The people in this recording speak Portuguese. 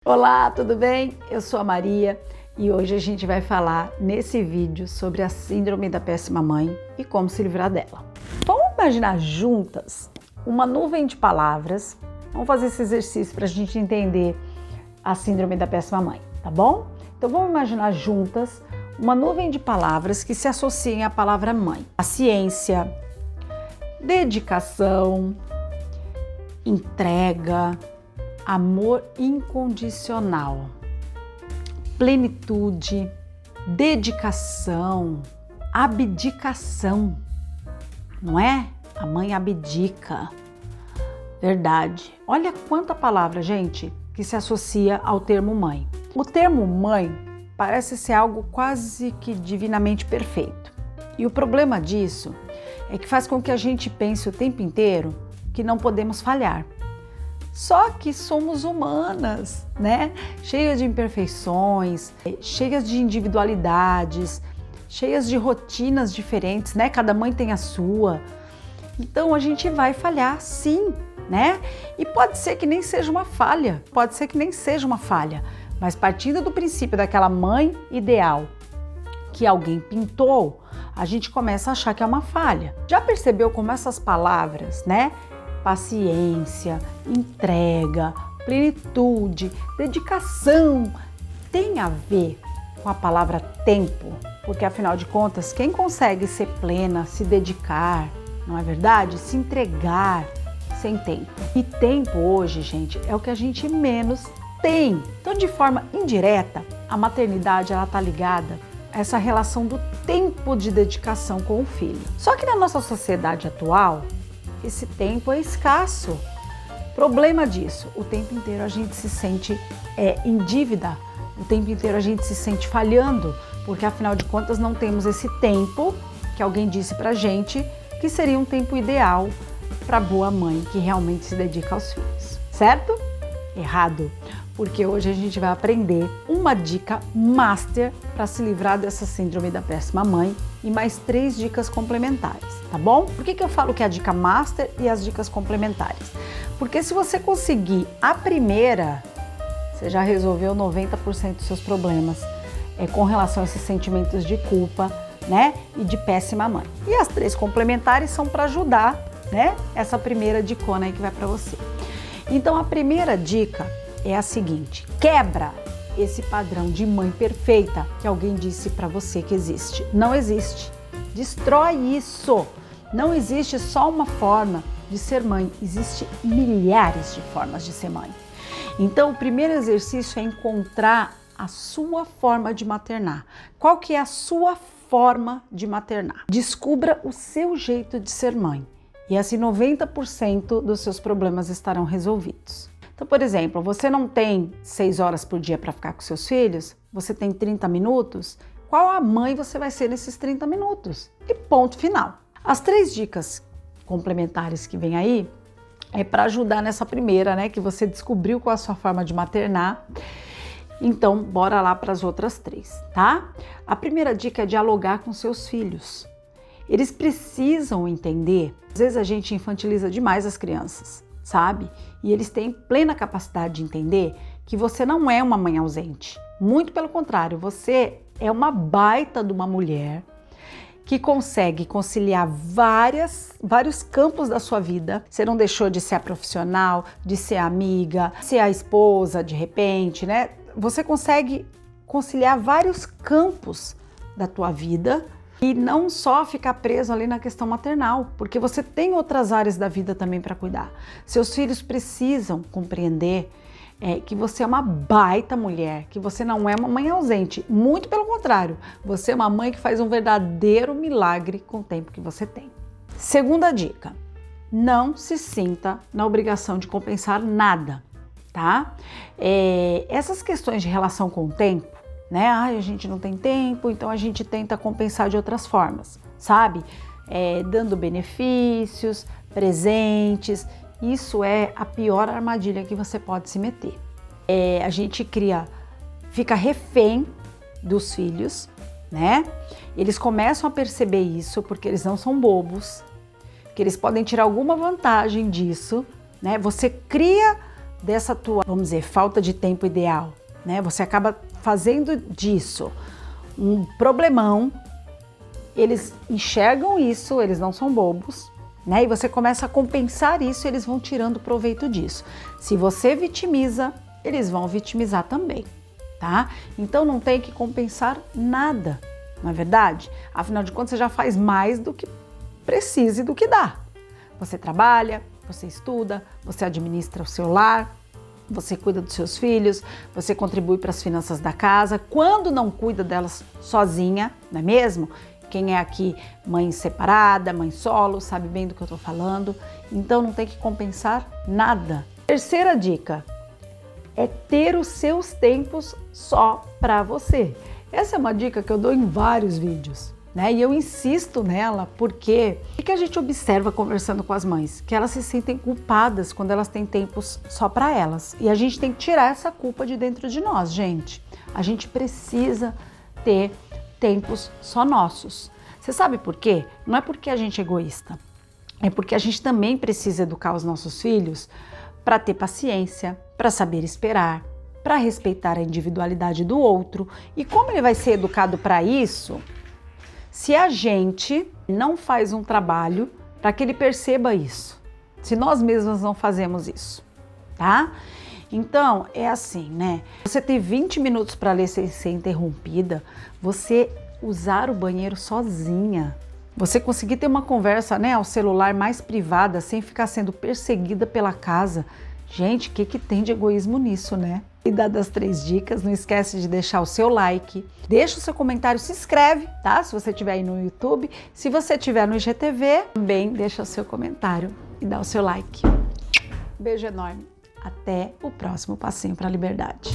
Olá, tudo bem? Eu sou a Maria e hoje a gente vai falar nesse vídeo sobre a síndrome da péssima mãe e como se livrar dela. Vamos imaginar juntas uma nuvem de palavras. Vamos fazer esse exercício para a gente entender a síndrome da péssima mãe, tá bom? Então vamos imaginar juntas uma nuvem de palavras que se associem à palavra mãe. Paciência, dedicação, entrega, amor incondicional, plenitude, dedicação, abdicação, não é? A mãe abdica. Verdade. Olha quanta palavra, gente, que se associa ao termo mãe. O termo mãe parece ser algo quase que divinamente perfeito. E o problema disso é que faz com que a gente pense o tempo inteiro que não podemos falhar. Só que somos humanas, né? Cheias de imperfeições, cheias de individualidades, cheias de rotinas diferentes, né? Cada mãe tem a sua. Então a gente vai falhar, sim, né? E pode ser que nem seja uma falha, mas partindo do princípio daquela mãe ideal que alguém pintou, a gente começa a achar que é uma falha. Já percebeu como essas palavras, né? Paciência, entrega, plenitude, dedicação, tem a ver com a palavra tempo, porque afinal de contas, quem consegue ser plena, se dedicar, não é verdade? Se entregar sem tempo. E tempo hoje, gente, é o que a gente menos tem. Então, de forma indireta, a maternidade ela tá ligada a essa relação do tempo de dedicação com o filho. Só que na nossa sociedade atual, esse tempo é escasso. Problema disso, o tempo inteiro a gente se sente em dívida, o tempo inteiro a gente se sente falhando, porque afinal de contas não temos esse tempo que alguém disse pra gente que seria um tempo ideal para boa mãe que realmente se dedica aos filhos, certo? Errado, porque hoje a gente vai aprender uma dica master para se livrar dessa síndrome da péssima mãe e mais 3 dicas complementares, tá bom? Por que eu falo que é a dica master e as dicas complementares? Porque se você conseguir a primeira, você já resolveu 90% dos seus problemas com relação a esses sentimentos de culpa, né? E de péssima mãe. E as 3 complementares são para ajudar, né? Essa primeira dicona aí que vai para você. Então a primeira dica é a seguinte: quebra esse padrão de mãe perfeita que alguém disse para você que existe. Não existe. Destrói isso. Não existe só uma forma de ser mãe, existe milhares de formas de ser mãe. Então o primeiro exercício é encontrar a sua forma de maternar. Qual que é a sua forma de maternar? Descubra o seu jeito de ser mãe. E assim 90% dos seus problemas estarão resolvidos. Então, por exemplo, você não tem 6 horas por dia para ficar com seus filhos, você tem 30 minutos, qual a mãe você vai ser nesses 30 minutos? E ponto final. As 3 dicas complementares que vem aí é para ajudar nessa primeira, né, que você descobriu qual a sua forma de maternar. Então, bora lá para as outras 3, tá? A primeira dica é dialogar com seus filhos. Eles precisam entender, às vezes a gente infantiliza demais as crianças, sabe? E eles têm plena capacidade de entender que você não é uma mãe ausente. Muito pelo contrário, você é uma baita de uma mulher que consegue conciliar vários campos da sua vida. Você não deixou de ser a profissional, de ser a amiga, ser a esposa de repente, né? Você consegue conciliar vários campos da tua vida e não só ficar preso ali na questão maternal, porque você tem outras áreas da vida também para cuidar. Seus filhos precisam compreender que você é uma baita mulher, que você não é uma mãe ausente. Muito pelo contrário, você é uma mãe que faz um verdadeiro milagre com o tempo que você tem. Segunda dica, não se sinta na obrigação de compensar nada, tá? Essas questões de relação com o tempo, né? Ai, a gente não tem tempo, então a gente tenta compensar de outras formas, sabe? Dando benefícios, presentes. Isso é a pior armadilha que você pode se meter. A gente fica refém dos filhos, né? Eles começam a perceber isso porque eles não são bobos, que eles podem tirar alguma vantagem disso, né? Você cria dessa tua, vamos dizer, falta de tempo ideal, né? Você acaba fazendo disso um problemão, eles enxergam isso, eles não são bobos, né? E você começa a compensar isso, eles vão tirando proveito disso. Se você vitimiza, eles vão vitimizar também, tá? Então não tem que compensar nada, não é verdade? Afinal de contas, você já faz mais do que precisa e do que dá. Você trabalha, você estuda, você administra o seu lar, você cuida dos seus filhos, você contribui para as finanças da casa. Quando não cuida delas sozinha, não é mesmo? Quem é aqui mãe separada, mãe solo, sabe bem do que eu tô falando. Então não tem que compensar nada. Terceira dica é ter os seus tempos só para você. Essa é uma dica que eu dou em vários vídeos, né? E eu insisto nela porque o que a gente observa conversando com as mães? Que elas se sentem culpadas quando elas têm tempos só para elas. E a gente tem que tirar essa culpa de dentro de nós, gente. A gente precisa ter tempos só nossos. Você sabe por quê? Não é porque a gente é egoísta. É porque a gente também precisa educar os nossos filhos para ter paciência, para saber esperar, para respeitar a individualidade do outro. E como ele vai ser educado para isso se a gente não faz um trabalho para que ele perceba isso? Se nós mesmos não fazemos isso, tá? Então, é assim, né? Você ter 20 minutos para ler sem ser interrompida, você usar o banheiro sozinha, você conseguir ter uma conversa, né, ao celular mais privada, sem ficar sendo perseguida pela casa. Gente, o que tem de egoísmo nisso, né? E dadas as 3 dicas, não esquece de deixar o seu like, deixa o seu comentário, se inscreve, tá? Se você estiver aí no YouTube. Se você estiver no IGTV, também deixa o seu comentário e dá o seu like. Beijo enorme. Até o próximo Passinho para a Liberdade.